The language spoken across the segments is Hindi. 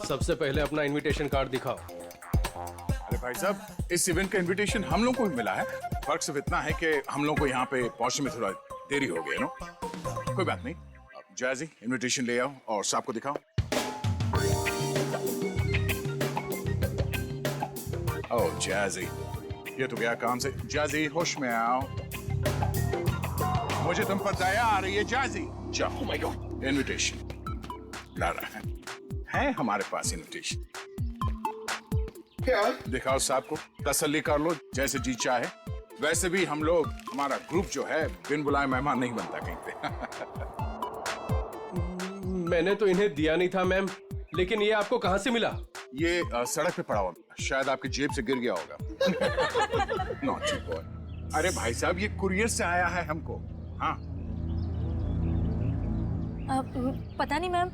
सबसे पहले अपना इनविटेशन कार्ड दिखाओ। अरे भाई साहब, इस इवेंट का इनविटेशन हम लोग को भी मिला है। फर्क सिर्फ इतना है कि हम लोग को यहाँ पे पहुंचने में थोड़ा देरी हो गया। नो कोई बात नहीं। जैजी, इनविटेशन ले आओ और साहब को दिखाओ। ओह जैजी, ये तो गया काम से। जैजी होश में आओ, मुझे तुम पर दया आ रही है। जैजी जाओ। माय गॉड, इनविटेशन ला रहा है हमारे पास इनविटेशन। क्या दिखाओ साहब को, तसल्ली कर लो। जैसे जी चाहे। वैसे भी हम लोग, हमारा ग्रुप जो है, बिन बुलाए मेहमान नहीं बनता कहीं पे। मैंने तो इन्हें दिया नहीं था मैम, लेकिन ये आपको कहाँ से मिला? ये सड़क पे पड़ा हुआ, शायद आपकी जेब से गिर गया होगा। Naughty boy. अरे भाई साहब, ये कुरियर से आया है हमको। हाँ पता नहीं मैम।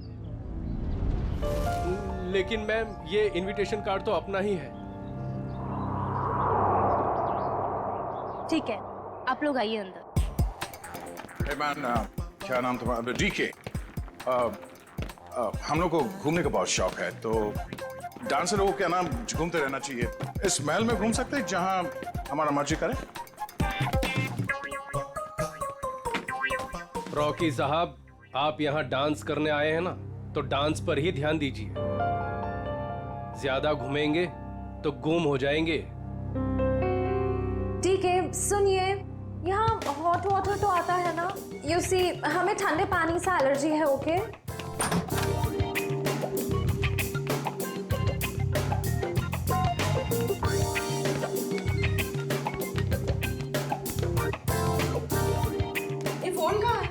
लेकिन मैम, ये इनविटेशन कार्ड तो अपना ही है। ठीक है, आप लोग आइए अंदर। hey man, क्या नाम तुम्हारा? डीके। हम लोग को घूमने का बहुत शौक है, तो डांसर लोगों के नाम घूमते रहना चाहिए। इस महल में घूम सकते हैं जहां हमारा मर्जी करे। रॉकी साहब, आप यहाँ डांस करने आए हैं ना, तो डांस पर ही ध्यान दीजिए। ज्यादा घूमेंगे तो गुम हो जाएंगे। ठीक है, सुनिए, यहाँ हॉट वाटर तो आता है ना? यू सी, हमें ठंडे पानी से एलर्जी है। ओके ये फोन कहाँ है?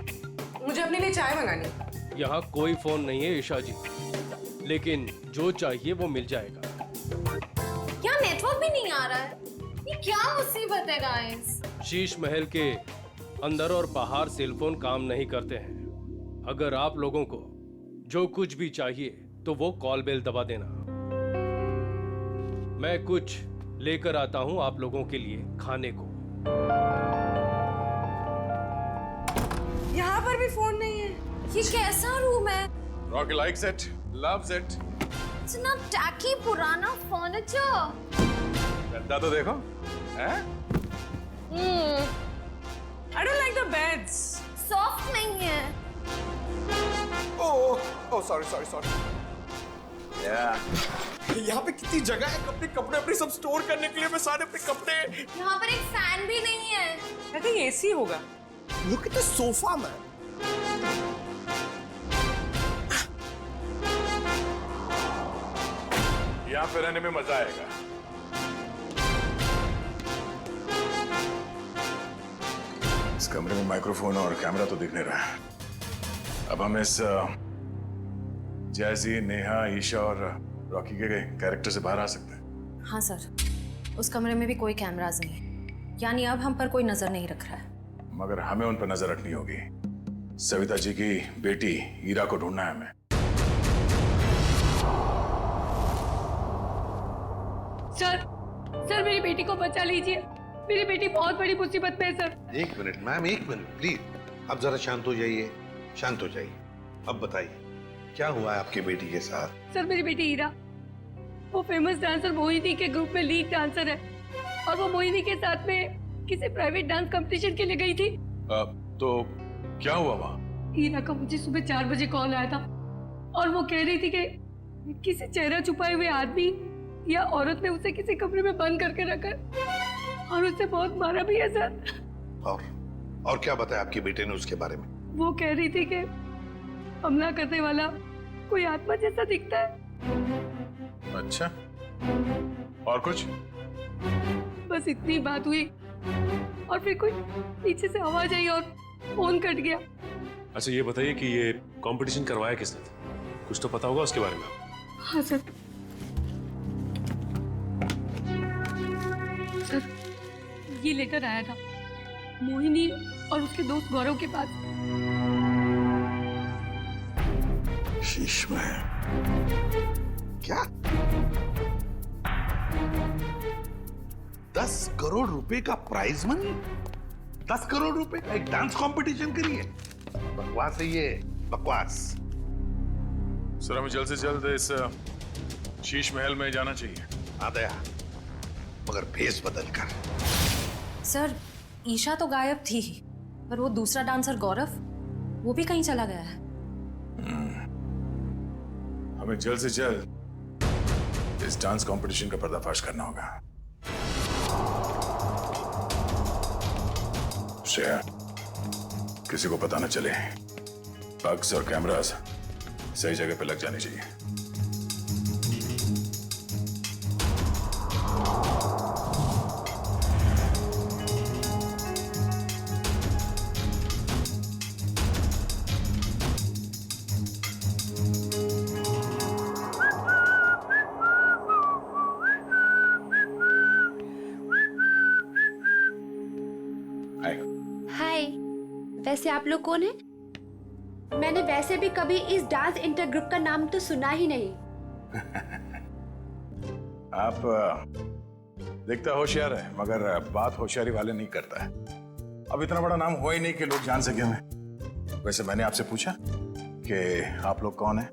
मुझे अपने लिए चाय मंगानी। यहाँ कोई फोन नहीं है ईशा जी, लेकिन जो चाहिए वो मिल जाएगा। यहाँ नेटवर्क भी नहीं आ रहा है। ये क्या मुसीबत है गाइस? शीश महल के अंदर और बाहर सेलफोन काम नहीं करते हैं। अगर आप लोगों को जो कुछ भी चाहिए तो वो कॉल बेल दबा देना। मैं कुछ लेकर आता हूं आप लोगों के लिए खाने को। यहाँ पर भी फोन नहीं है। ये कैसा रूम है? Rocky likes it, loves it. इतना टैकी पुराना फर्नीचर। गद्दा तो देखो, हैं? I don't like the beds. Soft नहीं है। Oh sorry sorry sorry. यहाँ पे कितनी जगह है अपने कपड़े अपने सब स्टोर करने के लिए। मैं सारे अपने कपड़े। यहाँ पर एक फैन भी नहीं है। I think AC होगा। Look at the sofa, man. यहाँ पे रहने में मजा आएगा। इस कमरे में माइक्रोफोन और कैमरा तो दिख नहीं रहा है। अब हम इस जैजी, नेहा, ईशा और रॉकी के कैरेक्टर से बाहर आ सकते हैं। हाँ सर, उस कमरे में भी कोई कैमराज नहीं है, यानी अब हम पर कोई नजर नहीं रख रहा है। मगर हमें उन पर नजर रखनी होगी। सविता जी की बेटी हीरा को ढूंढना है हमें। सर मेरी बेटी को बचा लीजिए। मेरी बेटी बहुत बड़ी मुसीबत में है सर। एक मिनट मैम, एक मिनट प्लीज। अब जरा शांत हो जाइए, शांत हो जाइए। अब बताइए क्या हुआ है आपकी बेटी के साथ? सर मेरी बेटी हीरा, वो फेमस डांसर मोहिनी के ग्रुप में लीड डांसर है, और वो मोहिनी के साथ में किसी प्राइवेट डांस कंपटीशन के लिए गई थी। तो क्या हुआ वहाँ? हीरा का मुझे सुबह 4 बजे कॉल आया था, और वो कह रही थी कि किसी चेहरा छुपाए हुए आदमी या औरत ने उसे किसी कमरे में बंद करके रखा और उसे बहुत मारा भी है सर। और क्या बताया आपकी बेटे ने उसके बारे में? वो कह रही थी कि हमला करने वाला कोई आत्मा जैसा दिखता है। अच्छा, और कुछ? बस इतनी बात हुई, और फिर कोई पीछे से आवाज आई और फोन कट गया। अच्छा ये बताइए कि ये कंपटीशन करवाया किसने था? कुछ तो पता होगा उसके बारे में। हाँ सर, ये लेटर आया था मोहिनी और उसके दोस्त गौरव के पास। शीश में क्या 10 करोड़ रुपए का प्राइज मनी? 10 करोड़ रुपए का एक डांस कंपटीशन करिए? बकवास है ये, बकवास। सर हमें जल्द से जल्द इस शीश महल में जाना चाहिए। आ गया, मगर भेस बदल कर। सर ईशा तो गायब थी, पर वो दूसरा डांसर गौरव, वो भी कहीं चला गया है। हमें जल्द से जल्द इस डांस कंपटीशन का पर्दाफाश करना होगा। श्रेया, किसी को पता न चले। बग्स और कैमरास सही जगह पे लग जानी चाहिए। हाय, वैसे आप लोग कौन हैं? मैंने वैसे भी कभी इस डांस इंटर ग्रुप का नाम तो सुना ही नहीं। आप दिखता होशियार है, मगर बात होशियारी वाले नहीं करता है। अब इतना बड़ा नाम हो ही नहीं कि लोग जान सके हमें। वैसे मैंने आपसे पूछा कि आप लोग कौन हैं?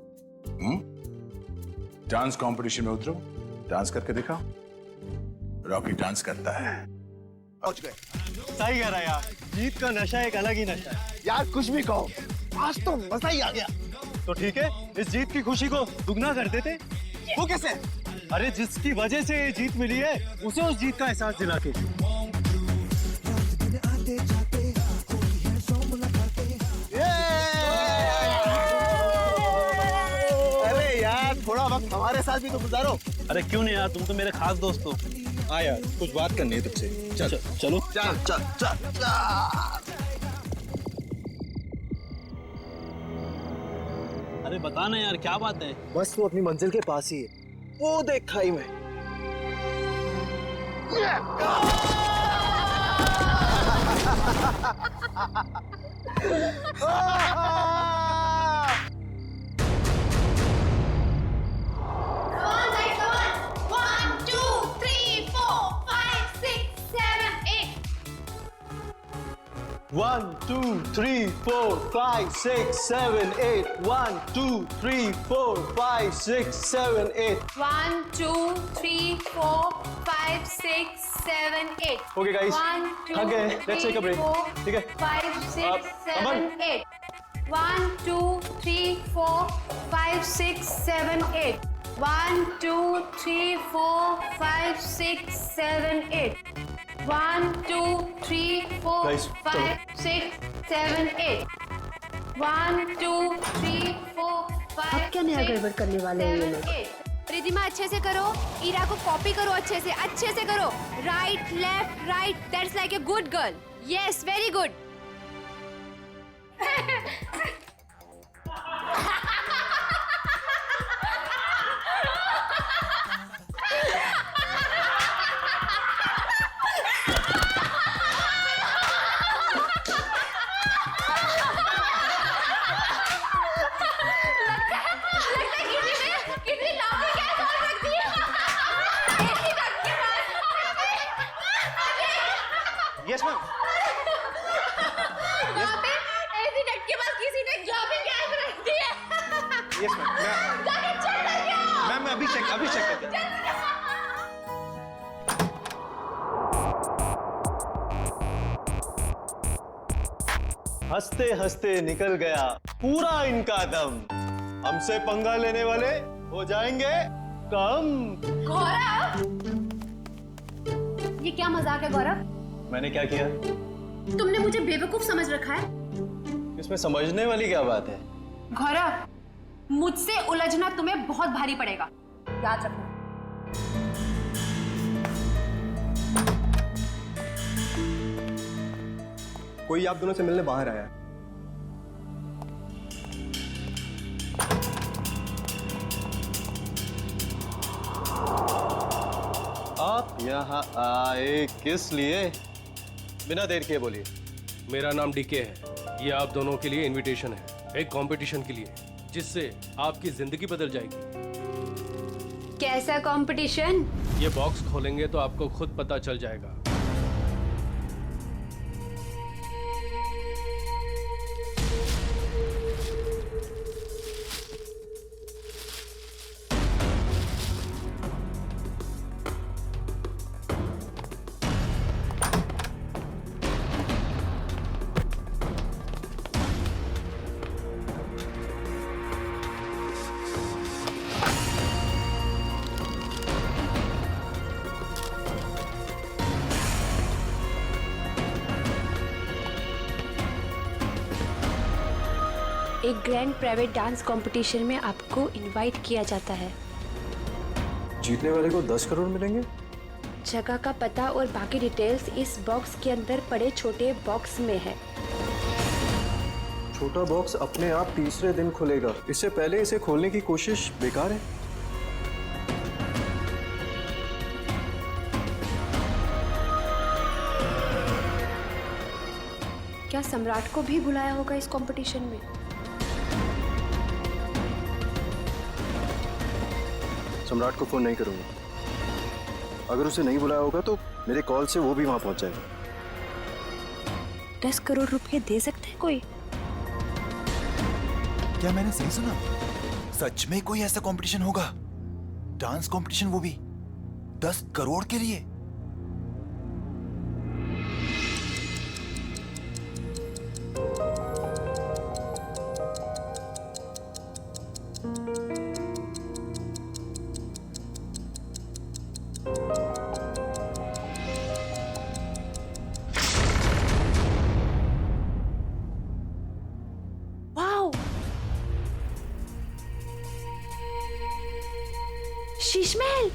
डांस कंपटीशन में उतरो, डांस करके दिखाओ। रॉकी डांस करता है। पहुंच गए। सही कह रहा है यार, जीत का नशा एक अलग ही नशा है। यार कुछ भी कहो, आज तो मजा ही आ गया। तो ठीक है, इस जीत की खुशी को दुगना कर देते। वो कैसे? अरे जिसकी वजह से ये जीत मिली है, उसे उस जीत का एहसास दिला के। अरे यार थोड़ा वक्त हमारे साथ भी तो गुजारो। अरे क्यों नहीं यार, तुम तो मेरे खास दोस्त हो। हाँ यार, कुछ बात करनी है तुझसे। चल चलो चल चल चल चल। अरे बता ना यार, क्या बात है? बस वो अपनी मंजिल के पास ही है। वो देख खाई में। One, two, three, four, five, six, seven, eight. 1, 2, 3, 4, 5, 6, 7, 8. 1, 2, 3, 4, 5, 6, 7, 8. Okay, guys. 1, 2, Okay, let's take a break. ठीक है? 5, 6, 7, अमन। 8. 1, 2, 3, 4, 5, 6, 7, 8. 1, 2, 3, 4, 5, 6, 7, 8. 1, 2, 3, 4, Guys, 5, 6, 7, 8. 1, 2, 3, 4, 5, अब क्या नया गड़बड़ करने वाले हैं ये 7, लोग? 8. रिधिमा अच्छे से करो, ईरा को कॉपी करो, अच्छे से करो। Right left right, that's like a good girl. Yes, very good. Yes, ma'am. वहाँ पे ऐसी डट के पास किसी ने जॉबिंग ऐड रख दी है। Yes, ma'am. जाके चेक करके आओ। मैम मैं अभी चेक करता हूँ। हंसते हंसते निकल गया पूरा इनका दम। हमसे पंगा लेने वाले हो जाएंगे कम। गौरव, ये क्या मजाक है गौरव? मैंने क्या किया? तुमने मुझे बेवकूफ समझ रखा है। इसमें समझने वाली क्या बात है? गौरव, मुझसे उलझना तुम्हें बहुत भारी पड़ेगा, याद रखना। कोई आप दोनों से मिलने बाहर आया। आप यहाँ आए किस लिए? बिना देर किए बोलिए। मेरा नाम डीके है। ये आप दोनों के लिए इनविटेशन है, एक कंपटीशन के लिए, जिससे आपकी जिंदगी बदल जाएगी। कैसा कंपटीशन? ये बॉक्स खोलेंगे तो आपको खुद पता चल जाएगा। एक ग्रैंड प्राइवेट डांस कंपटीशन में आपको इनवाइट किया जाता है। जीतने वाले को 10 करोड़ मिलेंगे। जगह का पता और बाकी डिटेल्स इस बॉक्स के अंदर पड़े छोटे बॉक्स में है। छोटा बॉक्स अपने आप तीसरे दिन खुलेगा, इससे पहले इसे खोलने की कोशिश बेकार है। क्या सम्राट को भी बुलाया होगा इस कंपटीशन में? सम्राट को फोन नहीं करूंगा। अगर उसे नहीं बुलाया होगा तो मेरे कॉल से वो भी वहां पहुंच जाएगा। 10 करोड़ रुपए दे सकते हैं कोई? क्या मैंने सही सुना? सच में कोई ऐसा कंपटीशन होगा? डांस कंपटीशन, वो भी 10 करोड़ के लिए? Sheesh Mahal.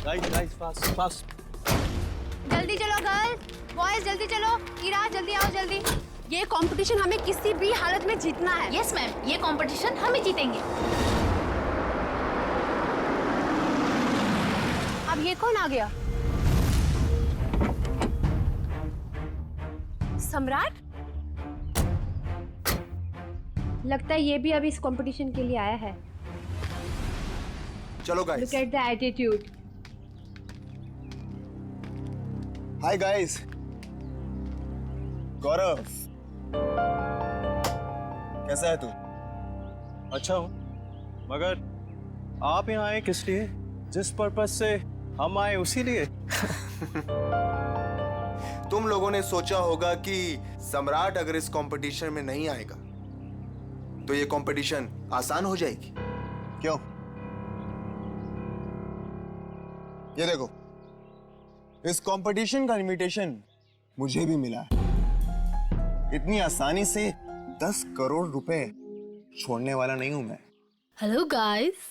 Guys fast fast. जल्दी चलो गर्ल, बॉयज जल्दी चलो। ईरा जल्दी आओ जल्दी। ये कंपटीशन हमें किसी भी हालत में जीतना है। यस मैम, ये कंपटीशन हमें जीतेंगे। अब ये कौन आ गया? सम्राट? लगता है ये भी अभी इस कंपटीशन के लिए आया है। चलो guys. Look at the attitude. Hi guys. Gaurav, कैसा है तू? अच्छा हूँ, मगर आप यहाँ आए किस लिए? जिस पर्पस से हम आए उसी लिए। तुम लोगों ने सोचा होगा कि सम्राट अगर इस कंपटीशन में नहीं आएगा तो ये कंपटीशन आसान हो जाएगी। क्यों? ये देखो, इस कंपटीशन का इनविटेशन मुझे भी मिला है। इतनी आसानी से 10 करोड़ रुपए छोड़ने वाला नहीं हूं मैं। Hello guys.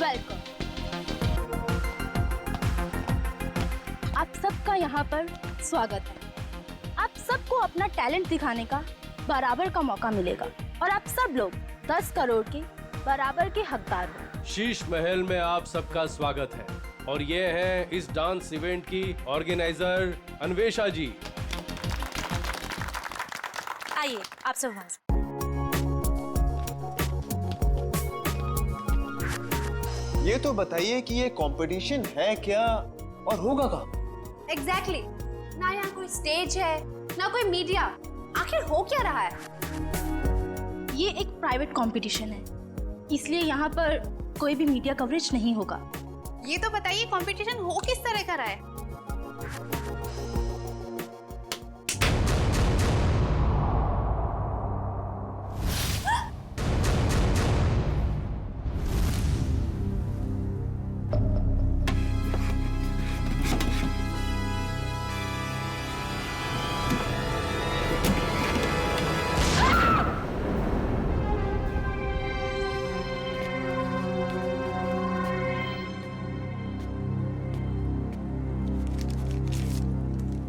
वेलकम। आप सबका यहाँ पर स्वागत है। आप सबको अपना टैलेंट दिखाने का बराबर का मौका मिलेगा और आप सब लोग 10 करोड़ के बराबर के हकदार हो। शीश महल में आप सबका स्वागत है और ये है इस डांस इवेंट की ऑर्गेनाइजर अन्वेषा जी। आइए आप सब वहां से। ये तो बताइए कि ये कंपटीशन है क्या और होगा कहाँ? एग्जैक्टली। ना यहाँ कोई स्टेज है ना कोई मीडिया। आखिर हो क्या रहा है? ये एक प्राइवेट कंपटीशन है, इसलिए यहाँ पर कोई भी मीडिया कवरेज नहीं होगा। ये तो बताइए कंपटीशन हो किस तरह का रहा है?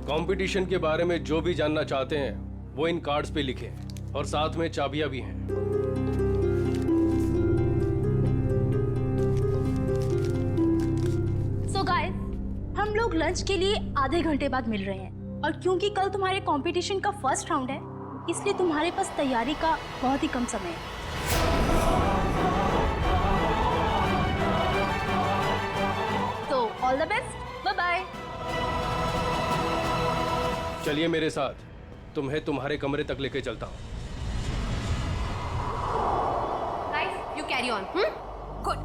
कंपटीशन के बारे में जो भी जानना चाहते हैं वो इन कार्ड्स पे लिखें और साथ में चाबियां भी हैं। सो गाइस, हम लोग लंच के लिए आधे घंटे बाद मिल रहे हैं और क्योंकि कल तुम्हारे कंपटीशन का फर्स्ट राउंड है, इसलिए तुम्हारे पास तैयारी का बहुत ही कम समय है। तो all the best, bye bye. चलिए मेरे साथ, तुम्हें तुम्हारे कमरे तक लेके चलता हूँ। Guys, you carry on. Good.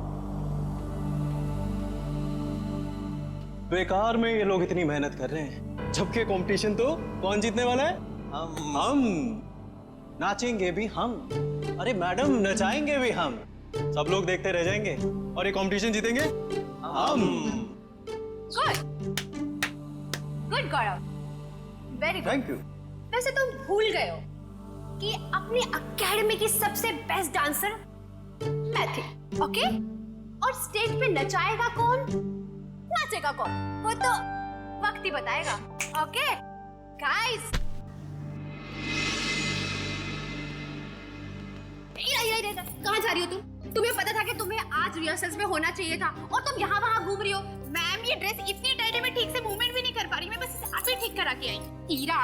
बेकार में ये लोग इतनी मेहनत कर रहे हैं। गजब के कंपटीशन। तो कौन जीतने वाला है? हम नाचेंगे भी हम। अरे मैडम, नचाएंगे भी हम। सब लोग देखते रह जाएंगे और ये कंपटीशन जीतेंगे हम। Good Gaurav, very good. Thank you. वैसे तुम भूल गए हो कि अपनी एकेडमी की सबसे बेस्ट डांसर मैं थी, ओके? और स्टेज पे नचाएगा कौन, नाचेगा कौन, वो तो वक्त ही बताएगा, ओके गाइस? कहाँ जा रही हो तुम? तुम्हें पता था कि तुम्हें आज रिहर्सल्स में होना चाहिए था और तुम यहाँ वहाँ घूम रही हो। मैम, ये ड्रेस इतनी टाइट है, मैं ठीक से मूवमेंट भी नहीं कर पा रही, मैं बस इसे अभी ठीक करा के आई। Ira,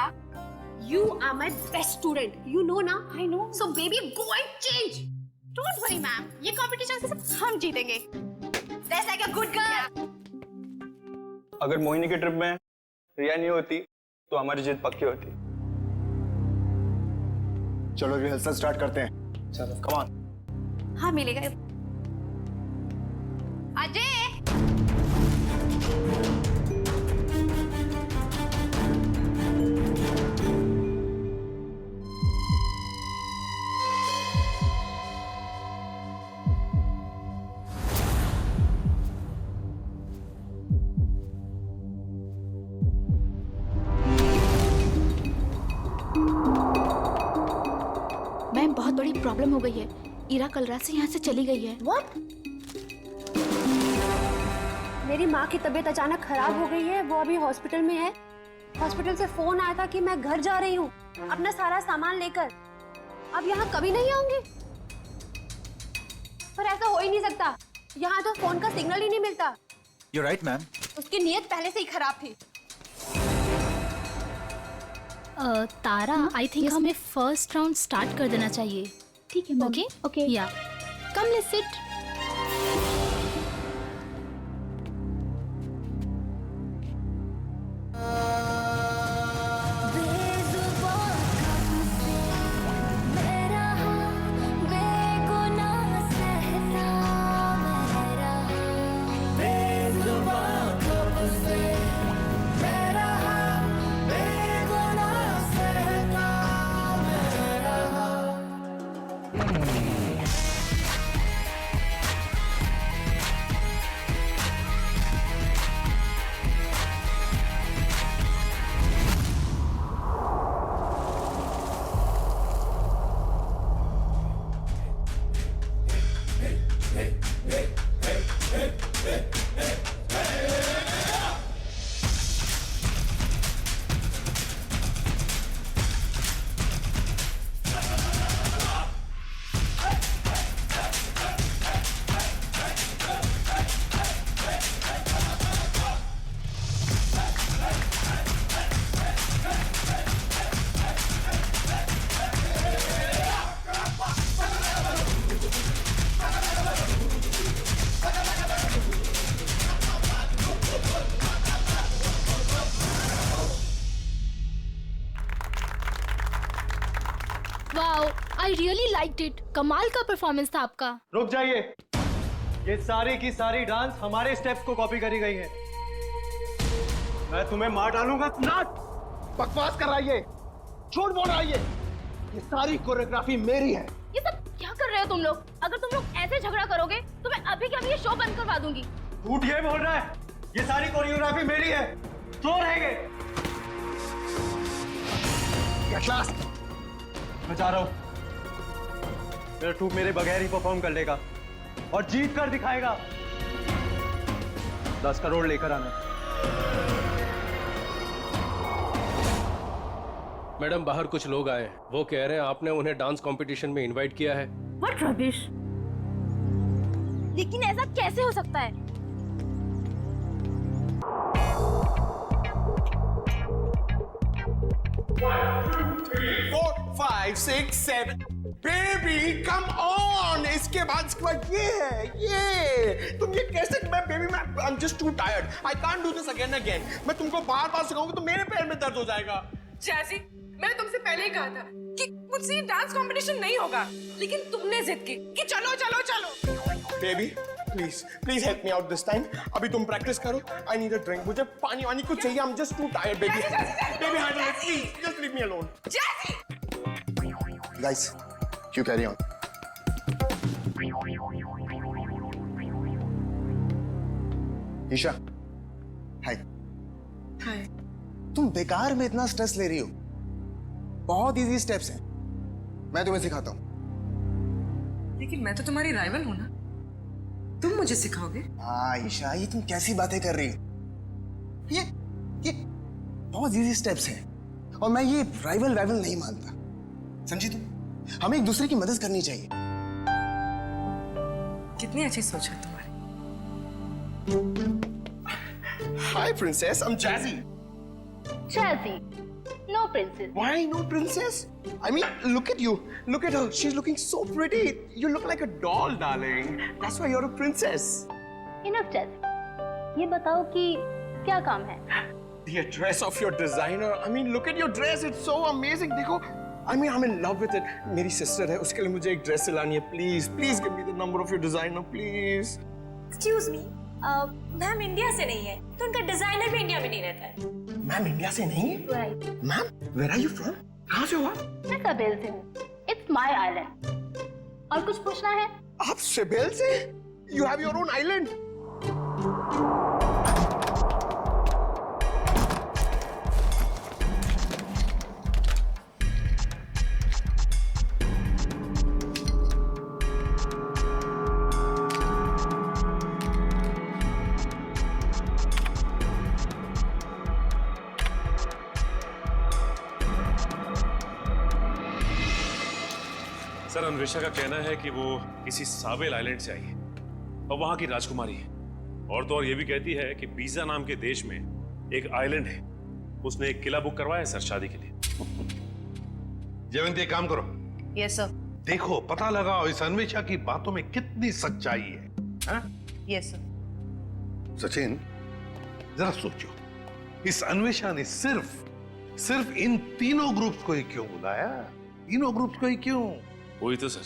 you are my best student, you know ना? I know. So baby, go and change. Don't worry, ma'am. ये competition से सब हम जीतेंगे. That's like a good girl. अगर मोहिनी की ट्रिप में रिया नहीं होती तो हमारी जीत पक्की होती। चलो रिहर्सल स्टार्ट करते हैं। चलो, come on. हाँ, मिलेगा। अजय। मैम, बहुत बड़ी प्रॉब्लम हो गई है। ईरा कल रात से यहाँ से चली गई है। What? मेरी माँ की तबीयत अचानक खराब हो गई है, वो अभी हॉस्पिटल में है। हॉस्पिटल से फोन आया था कि मैं घर जा रही हूँ अपना सारा सामान लेकर। अब यहाँ कभी नहीं आऊंगी। पर ऐसा हो ही नहीं सकता, यहाँ तो फोन का सिग्नल ही नहीं मिलता। You're right, ma'am. उसकी नीयत पहले से ही खराब थी। तारा, आई थिंक हमें फर्स्ट राउंड स्टार्ट कर देना चाहिए। ठीक है, ओके ओके या come let's sit. Wow, I really liked it. कमाल का परफॉर्मेंस था आपका। रुक जाइए, ये सारी की सारी डांस हमारे स्टेप्स को कॉपी करी गई है। मैं तुम्हें मार डालूंगा। नाट बकवास कर रहा है, झूठ बोल रहा है। ये सारी कोरियोग्राफी मेरी है। ये सब क्या कर रहे हो तुम लोग? अगर तुम लोग ऐसे झगड़ा करोगे तो मैं अभी के अभी ये शो बंद करवा दूंगी। झूठ ये बोल रहा है, ये सारी कोरियोग्राफी मेरी है। तो रहेंगे। मैं जा रहा हूँ। मेरा ट्रूप मेरे बगैर ही परफॉर्म कर लेगा और जीत कर दिखाएगा। 10 करोड़ लेकर आना। मैडम, बाहर कुछ लोग आए, वो कह रहे हैं आपने उन्हें डांस कंपटीशन में इनवाइट किया है। What rubbish! लेकिन ऐसा कैसे हो सकता है? Four, 5, 6, 7. Baby, come on. इसके बाद ये है, ये तुम ये कैसे? बेबी, मैं I'm just too tired. I can't do this again. मैं तुमको बार-बार सिखाऊंगा तो मेरे पैर में दर्द हो जाएगा। जैसी, मैंने तुमसे पहले ही कहा था कि मुझसे डांस कंपटीशन नहीं होगा, लेकिन तुमने जिद की कि चलो चलो चलो। Baby, please please help me out this time. अभी तुम प्रैक्टिस करो. I need a drink. मुझे पानी वानी कुछ चाहिए. I am just too tired baby. Baby handle it please. Just leave me alone. Guys, you carry on. Esha, hi. Hi. तुम बेकार में इतना स्ट्रेस ले रही हो. बहुत इजी स्टेप्स हैं. मैं तुम्हें सिखाता हूँ. लेकिन मैं तो तुम्हारी राइवल हूं ना, तुम मुझे सिखाओगे? हाँ ईशा, ये तुम कैसी बातें कर रही हो? ये बहुत इजी स्टेप्स हैं और मैं ये राइवल वाइवल नहीं मानता. समझी तुम? हमें एक दूसरे की मदद करनी चाहिए. कितनी अच्छी सोच है तुम्हारी. Hi princess, I am Jazzy. Jazzy, no princess. Why no princess? I mean, look at you. Look at her. She's looking so pretty. You look like a doll, darling. That's why you're a princess. Enough, Jazzy. ये बताओ कि क्या काम है? The address of your designer. I mean, look at your dress. It's so amazing. देखो, I mean, I'm in love with it. मेरी sister है, उसके लिए मुझे एक dress सिलानी है. Please, please give me the number of your designer, please. Excuse me. Ma'am India से नहीं है, तो उनका डिजाइनर भी इंडिया में नहीं रहता है. मैम इंडिया से नहीं है? Right. Ma'am, where are you from? कहाँ से हो आप? मैं सवेल से हूँ. It's my island. और कुछ पूछना है? आप सिबेल से? You have your own island. Sir, Anvesha का कहना है कि वो किसी साबेल आइलैंड से आई है और वहां की राजकुमारी है. और तो और ये भी कहती है कि बीजा नाम के देश में एक आइलैंड है. उसने एक किला बुक करवाया है सर शादी के लिए. जयवंती, एक काम करो. Yes sir. देखो, पता लगाओ इस अन्वेषा की बातों में कितनी सच्चाई है. हाँ? Yes sir. सचिन, जरा सोचो, इस अन्वेषा ने सिर्फ इन तीनों ग्रुप्स को ही क्यों बुलाया? तीनों ग्रुप्स को ही क्यों? वही तो सर,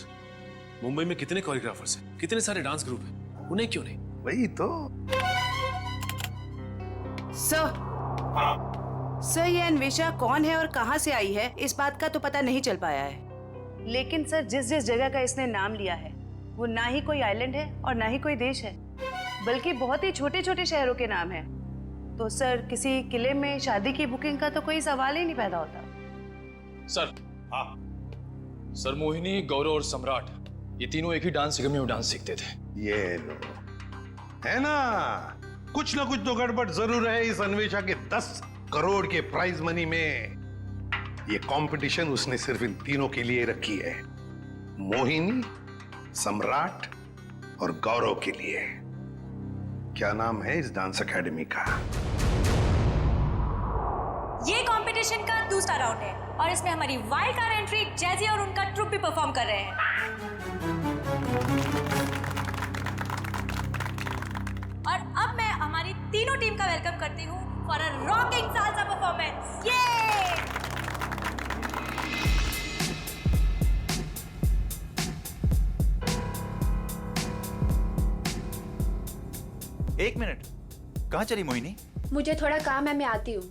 मुंबई में कितने कोरियोग्राफर्स हैं, कितने सारे डांस ग्रुप हैं, उन्हें क्यों नहीं? वही तो. सर, ये अन्वेषा कौन है और कहां से आई है, इस बात का तो पता नहीं चल पाया है. लेकिन सर, जिस जिस जगह का इसने नाम लिया है, वो ना ही कोई आइलैंड है और ना ही कोई देश है, बल्कि बहुत ही छोटे छोटे शहरों के नाम है. तो सर, किसी किले में शादी की बुकिंग का तो कोई सवाल ही नहीं पैदा होता. सर, हाँ सर, मोहिनी, गौरव और सम्राट, ये तीनों एक ही डांस अकेडमी में डांस सीखते थे. ये लो, है ना, कुछ ना कुछ तो गड़बड़ जरूर है इस अन्वेषा के 10 करोड़ के प्राइज मनी में. ये कंपटीशन उसने सिर्फ इन तीनों के लिए रखी है, मोहिनी, सम्राट और गौरव के लिए. क्या नाम है इस डांस एकेडमी का? ये कंपटीशन का दूसरा राउंड है और इसमें हमारी वाइल्ड कार्ड एंट्री जैजी और उनका ट्रुप भी परफॉर्म कर रहे हैं. और अब मैं हमारी तीनों टीम का वेलकम करती हूँ for a rocking salsa performance. ये एक मिनट, कहाँ चली मोहिनी? मुझे थोड़ा काम है, मैं आती हूँ.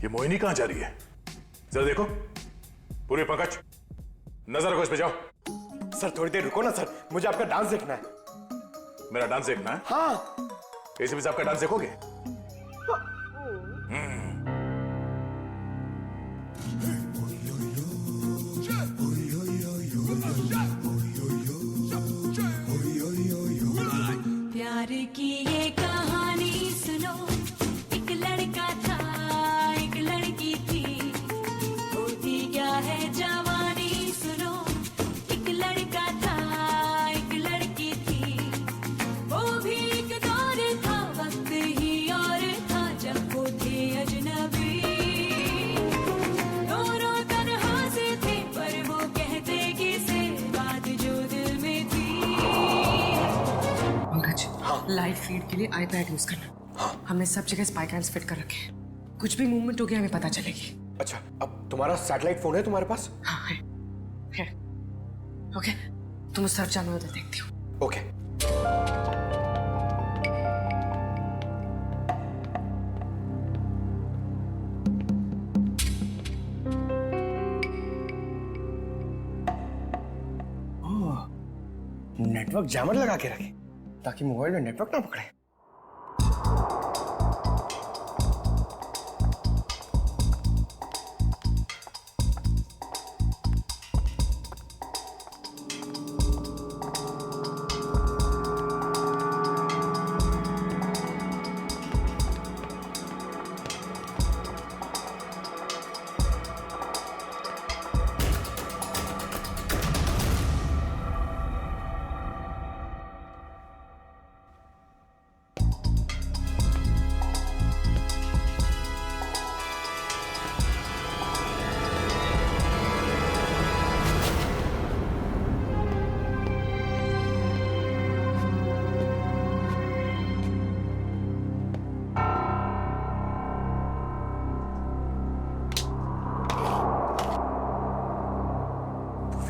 ये मोहिनी कहाँ जा रही है? जरा देखो, पूरे पकड़, नजर रखो इस पे. जाओ. सर थोड़ी देर रुको ना सर, मुझे आपका डांस देखना है. मेरा डांस देखना है? हाँ. एसीपी साहब का डांस देखोगे? प्यार की ये कहानी सुनो, एक लड़का था, एक लड़की थी, होती क्या है जवानी सुनो. एक लड़का था, एक लड़की थी, वो भी एक दौर था, वक्त ही और था जब वो थे अजनबी. दोनों तन्हा से थे पर वो कहते किसे बात जो दिल में थी. लाइव फीड के लिए आईपैड यूज करना. हाँ. हमने सब जगह स्पाई कैम्स फिट कर रखे हैं. कुछ भी मूवमेंट हो गया हमें पता चलेगी. अच्छा, अब तुम्हारा सैटेलाइट फोन है तुम्हारे पास? हाँ है. ओके, तुम उस तरफ जाना, उधर देखती हूँ. ओके. नेटवर्क जैमर लगा के रखे ताकि मोबाइल में नेटवर्क ना पकड़े।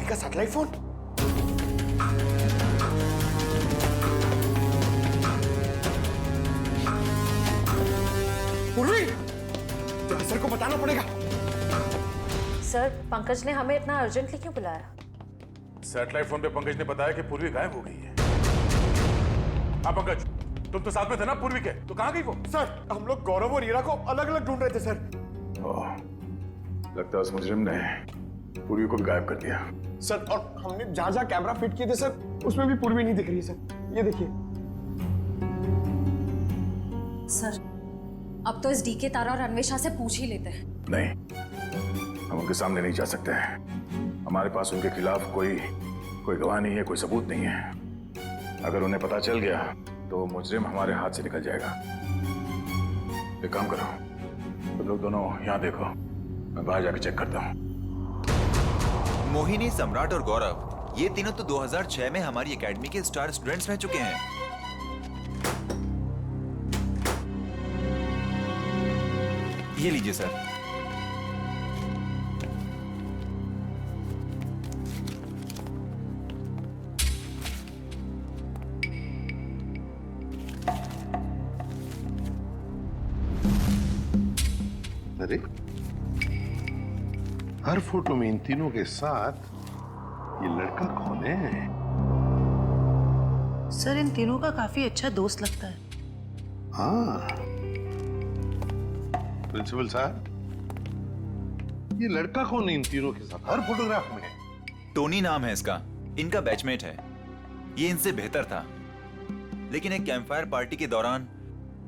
का सैटेलाइट फोन। पूर्वी, सर को बताना पड़ेगा। सर, पंकज ने हमें इतना अर्जेंटली क्यों बुलाया? सैटेलाइट फोन पे पंकज ने बताया कि पूर्वी गायब हो गई है। हाँ पंकज, तुम तो साथ में थे ना पूर्वी के, तो कहाँ गई वो? सर, हम लोग गौरव और हीरा को अलग अलग ढूंढ रहे थे सर। लगता है उस मुजरिम ने पूर्वी को भी गायब कर दिया। सर, और हमने जहां जहां कैमरा फिट किए थे सर, उसमें भी पूर्वी नहीं दिख रही है सर। ये देखिए। सर, अब तो इस डीके तारा और अन्वेषा से पूछ ही लेते हैं। नहीं, हम उनके सामने नहीं जा सकते हैं। हमारे पास उनके खिलाफ कोई गवाह नहीं है, कोई सबूत नहीं है। अगर उन्हें पता चल गया तो मुजरिम हमारे हाथ से निकल जाएगा। एक काम करो, तुम लोग दोनों यहाँ देखो, मैं बाहर जाके चेक करता हूँ। मोहिनी, सम्राट और गौरव, ये तीनों तो 2006 में हमारी एकेडमी के स्टार स्टूडेंट्स रह चुके हैं। ये लीजिए सर। अरे, हर फोटो में इन तीनों के साथ ये लड़का कौन है? सर, इन तीनों का काफी अच्छा दोस्त लगता है। हाँ, प्रिंसिपल साहब, ये लड़का कौन है इन तीनों के साथ हर फोटोग्राफ में? टोनी नाम है इसका, इनका बैचमेट है। ये इनसे बेहतर था, लेकिन एक कैंपफायर पार्टी के दौरान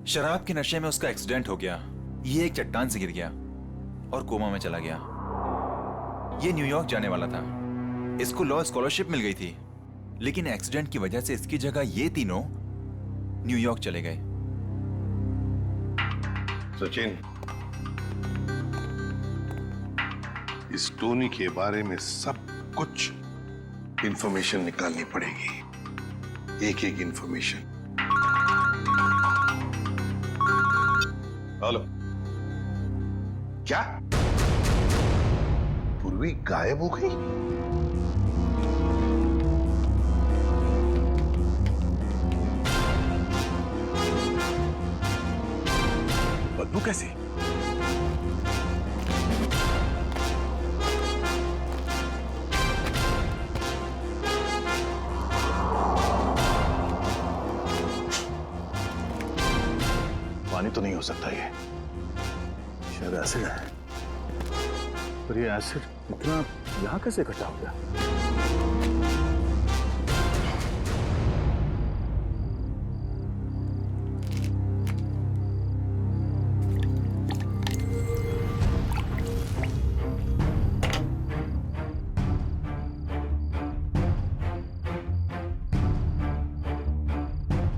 शराब के नशे में उसका एक्सीडेंट हो गया। ये एक चट्टान से गिर गया और कोमा में चला गया। ये न्यूयॉर्क जाने वाला था, इसको लॉ स्कॉलरशिप मिल गई थी, लेकिन एक्सीडेंट की वजह से इसकी जगह ये तीनों न्यूयॉर्क चले गए। सचिन, इस टोनी के बारे में सब कुछ इंफॉर्मेशन निकालनी पड़ेगी, एक एक इंफॉर्मेशन। हेलो, क्या पूर्वी गायब हो गई? बदबू कैसी? पानी तो नहीं हो सकता ये, शायद एसिड है। पर ये एसिड इतना यहाँ कैसे इकट्ठा हो गया?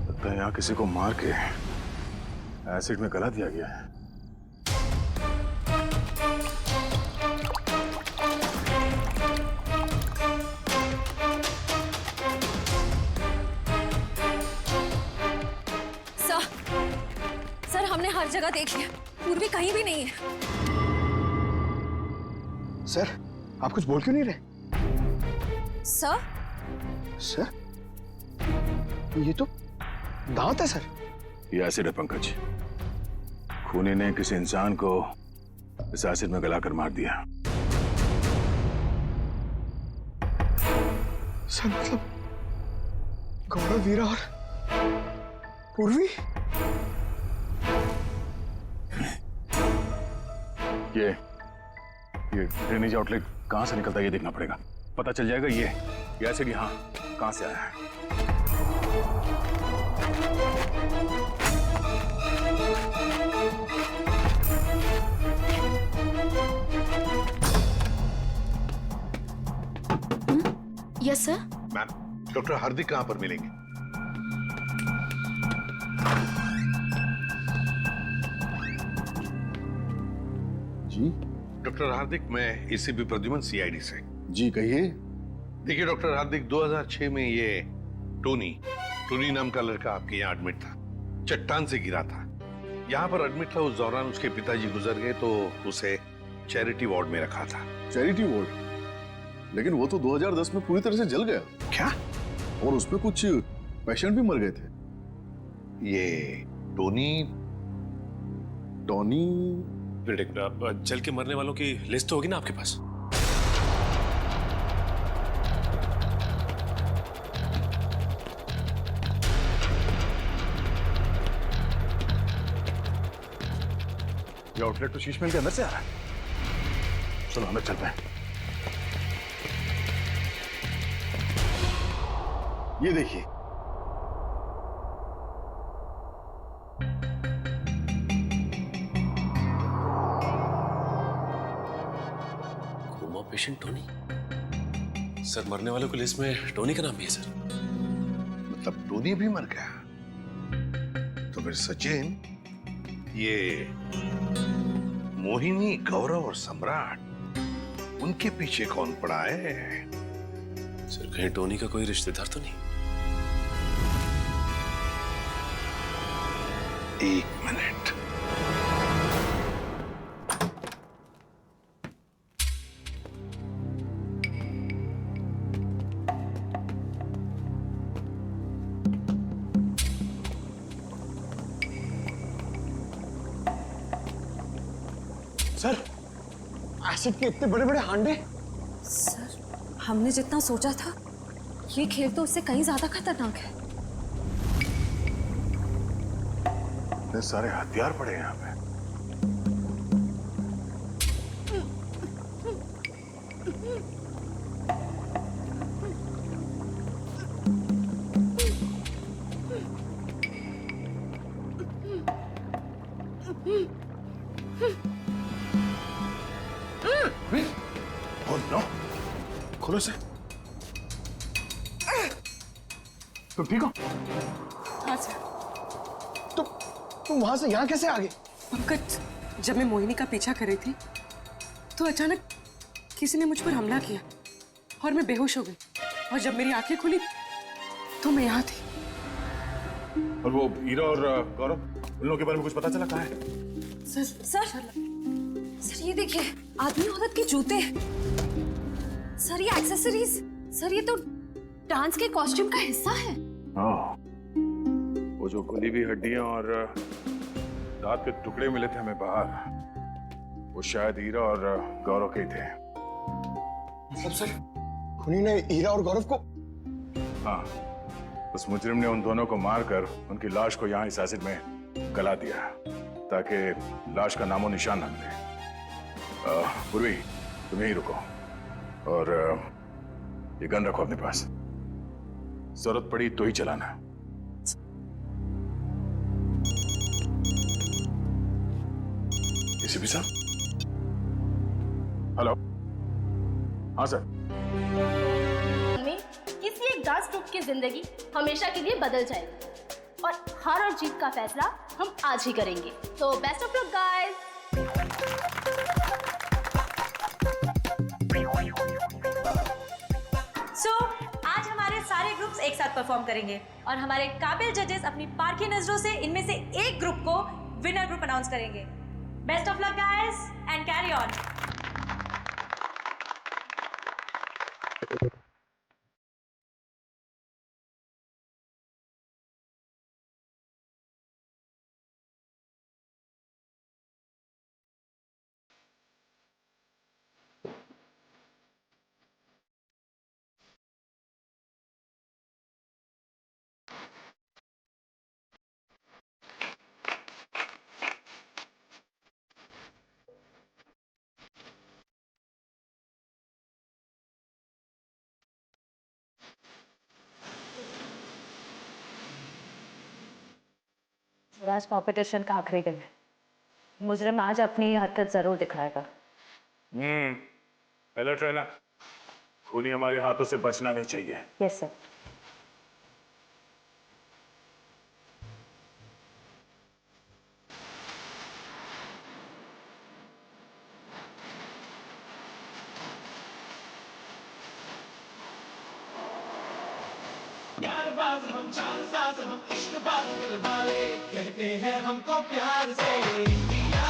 लगता है यहाँ किसी को मार के एसिड में गला दिया गया है। सर, हमने हर जगह देख लिया, पूर्वी कहीं भी नहीं है। सर, आप कुछ बोल क्यों नहीं रहे? सर? सर? ये तो दांत है सर। ये एसिड है पंकज। खूनी ने किसी इंसान को इस एसिड में गलाकर मार दिया। सर मतलब गौरव, वीरा और पूर्वी। ये ड्रेनेज आउटलेट कहां से निकलता है ये देखना पड़ेगा। पता चल जाएगा ये एसिड यहाँ कहां से आया है। Yes sir. मैम, डॉक्टर हार्दिक कहां पर मिलेंगे? जी डॉक्टर हार्दिक, मैं एसीपी प्रद्युमन सीआईडी से। जी कहिए। देखिए डॉक्टर हार्दिक, 2006 में ये टोनी नाम का लड़का आपके यहाँ एडमिट था। चट्टान से गिरा था। यहाँ पर एडमिट था। उस दौरान उसके पिताजी गुजर गए तो उसे चैरिटी वार्ड में रखा था। Charity ward? लेकिन वो तो 2010 में पूरी तरह से जल गया। क्या? और उसमें कुछ पेशेंट भी मर गए थे। ये टोनी जल के मरने वालों की लिस्ट तो होगी ना आपके पास? ये आउटलेट तो शीश महल के अंदर से आ रहा है। चलो अंदर चलते हैं। ये देखिए, कोमा पेशेंट टोनी। सर, मरने वालों की लिस्ट में टोनी का नाम भी है सर। मतलब टोनी भी मर गया? तो फिर सचिन, ये मोहिनी, गौरव और सम्राट, उनके पीछे कौन पड़ा है? सर, कहीं टोनी का कोई रिश्तेदार तो नहीं? एक मिनट। सर, एसिड के इतने बड़े बड़े हांडे। सर, हमने जितना सोचा था ये खेल तो उससे कहीं ज्यादा खतरनाक है। इतने सारे हथियार पड़े हैं यहाँ पे। Oh no! खोलो इसे। तुम ठीक हो? हाँ सर। तुम वहां से यहाँ कैसे आ गए? पंकज, जब मैं मोहिनी का पीछा कर रही थी तो अचानक किसी ने मुझ पर हमला किया और मैं बेहोश हो गई। और जब मेरी आंखें खुली तो मैं यहाँ थी। और वो हीरा और गौरव, उन लोगों के बारे में कुछ पता चला? कहाँ है? सर ये देखिए, आदमी औरत के जूते। सर ये एक्सेसरीज। सर ये तो डांस के कॉस्ट्यूम का हिस्सा है। वो जो गली हुई हड्डियां और दांत के टुकड़े मिले थे हमें बाहर, वो शायद हीरा और गौरव के ही थे। मतलब सर, खूनी ने हीरा और गौरव को? हाँ, उस मुजरिम ने उन दोनों को मारकर उनकी लाश को यहाँ इस एसिड में गला दिया ताकि लाश का नामो निशान न मिले। पूर्वी, तुम यहीं रुको और ये गन रखो अपने पास। जरूरत पड़ी तो ही चलाना। एसीपी साहब? हेलो? हाँ सर। में किसी एक डांस ग्रुप की जिंदगी हमेशा के लिए बदल जाएगी और हार और जीत का फैसला हम आज ही करेंगे। तो बेस्ट ऑफ लक गाइस। आज हमारे सारे ग्रुप्स एक साथ परफॉर्म करेंगे और हमारे काबिल जजेस अपनी पारखी नजरों से इनमें से एक ग्रुप को विनर ग्रुप अनाउंस करेंगे। Best of luck guys and carry on. आज कॉम्पिटिशन का आखिरी दिन है। मुजरिम आज अपनी हरकत जरूर दिखाएगा। अलर्ट रहना, खूनी हमारे हाथों से बचना नहीं चाहिए। Yes sir. प्यारबाज हम चालबाज हम इश्कबाज दिलवाले कहते हैं हमको प्यार से इंडिया।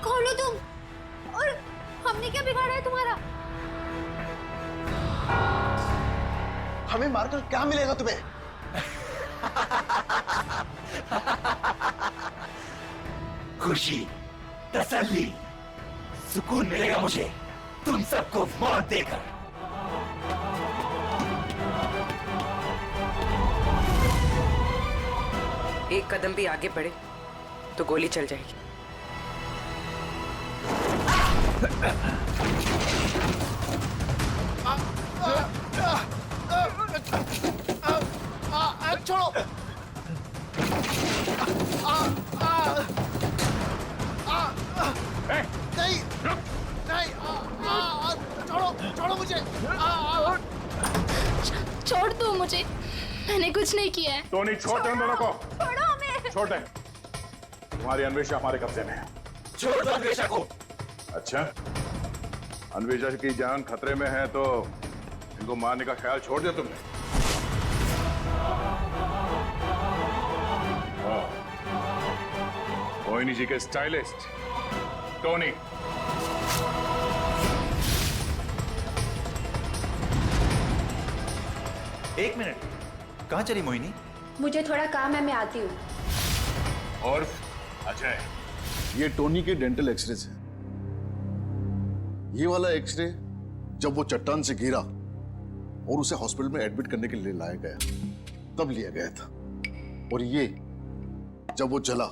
कौन हो तुम? और हमने क्या बिगाड़ा है तुम्हारा? हमें मारकर क्या मिलेगा तुम्हें? खुशी, तसल्ली, सुकून मिलेगा मुझे तुम सबको मौत देकर। एक कदम भी आगे बढ़े तो गोली चल जाएगी। छोड़ो। नहीं नहीं, छोड़ो छोड़ो मुझे। छोड़ दो मुझे, मैंने कुछ नहीं किया है। टोनी छोड़ दे उन दोनों को। छोड़ो हमें। छोड़ दे, तुम्हारी अन्वेषा हमारे कब्जे में है। छोड़ दो अन्वेषा को। अच्छा, अन्वेषा की जान खतरे में है तो इनको मारने का ख्याल छोड़ दिया तुमने? मोहिनी जी के स्टाइलिस्ट टोनी। एक मिनट, कहाँ चली मोहिनी? मुझे थोड़ा काम है, मैं आती हूँ। और अजय, ये टोनी के डेंटल एक्सरेज है। ये वाला एक्सरे जब वो चट्टान से गिरा और उसे हॉस्पिटल में एडमिट करने के लिए लाया गया तब लिया गया था, और ये जब वो जला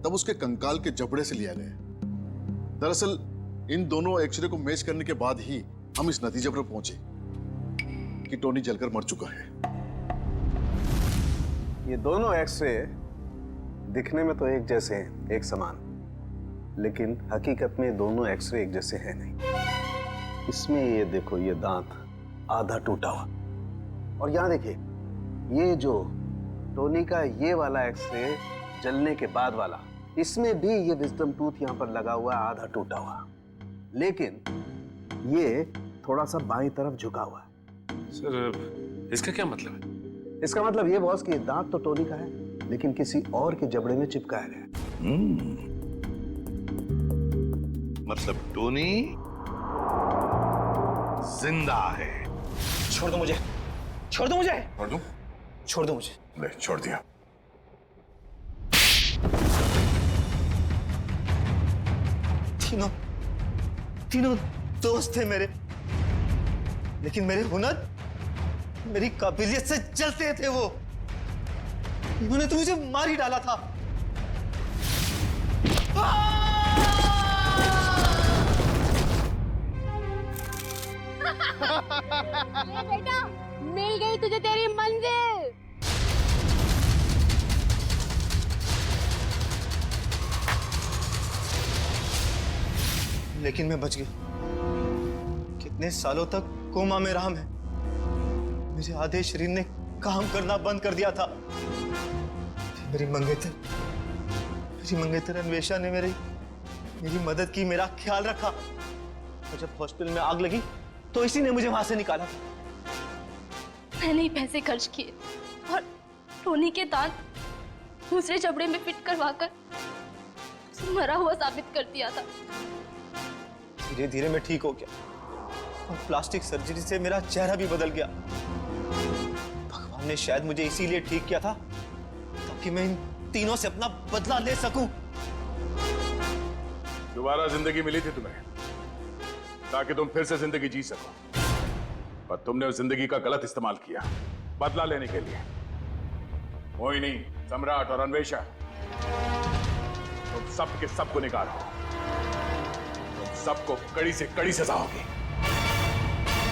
तब उसके कंकाल के जबड़े से लिया गया। दरअसल इन दोनों एक्सरे को मैच करने के बाद ही हम इस नतीजे पर पहुंचे कि टोनी जलकर मर चुका है। ये दोनों एक्सरे दिखने में तो एक जैसे हैं, एक समान, लेकिन हकीकत में दोनों एक्सरे एक जैसे हैं नहीं। इसमें ये देखो, ये दांत आधा टूटा हुआ, और यहाँ देखिए ये जो टोनी का ये वाला एक्सरे जलने के बाद वाला, इसमें भी ये विजडम टूथ यहाँ पर लगा हुआ है, आधा टूटा हुआ, लेकिन ये थोड़ा सा बाईं तरफ झुका हुआ है। सर इसका क्या मतलब है? इसका मतलब ये बॉस कि ये दांत तो टोनी का है, लेकिन किसी और के जबड़े में चिपकाया गया। मतलब टोनी जिंदा है। छोड़ दो मुझे, छोड़ दो मुझे। छोड़ दूं? छोड़ दो मुझे। ले, छोड़ दिया। तीनों दोस्त थे मेरे, लेकिन मेरे हुनर, मेरी काबिलियत से जलते थे वो। उन्होंने तो मुझे मार ही डाला था। बेटा, मिल गई तुझे तेरी लेकिन मैं बच गया। कितने सालों तक कोमा में रहा मैं। मेरे आधे शरीर ने काम करना बंद कर दिया था। मेरी मंगेतर अन्वेषा ने मेरी मदद की, मेरा ख्याल रखा। और जब हॉस्पिटल में आग लगी तो इसी ने मुझे वहां से निकाला। मैंने ही पैसे खर्च किए और टोनी के दांत दूसरे जबड़े में फिट करवाकर मरा हुआ साबित कर दिया था। धीरे धीरे मैं ठीक हो गया और प्लास्टिक सर्जरी से मेरा चेहरा भी बदल गया। भगवान ने शायद मुझे इसीलिए ठीक किया था ताकि मैं इन तीनों से अपना बदला ले सकूं। दोबारा जिंदगी मिली थी तुम्हें ताकि तुम फिर से जिंदगी जी सको, पर तुमने उस जिंदगी का गलत इस्तेमाल किया बदला लेने के लिए। मोहिनी, सम्राट और अन्वेषा, तुम सब के सब गुनहगार हो। तुम सबको कड़ी से कड़ी सजा होगी।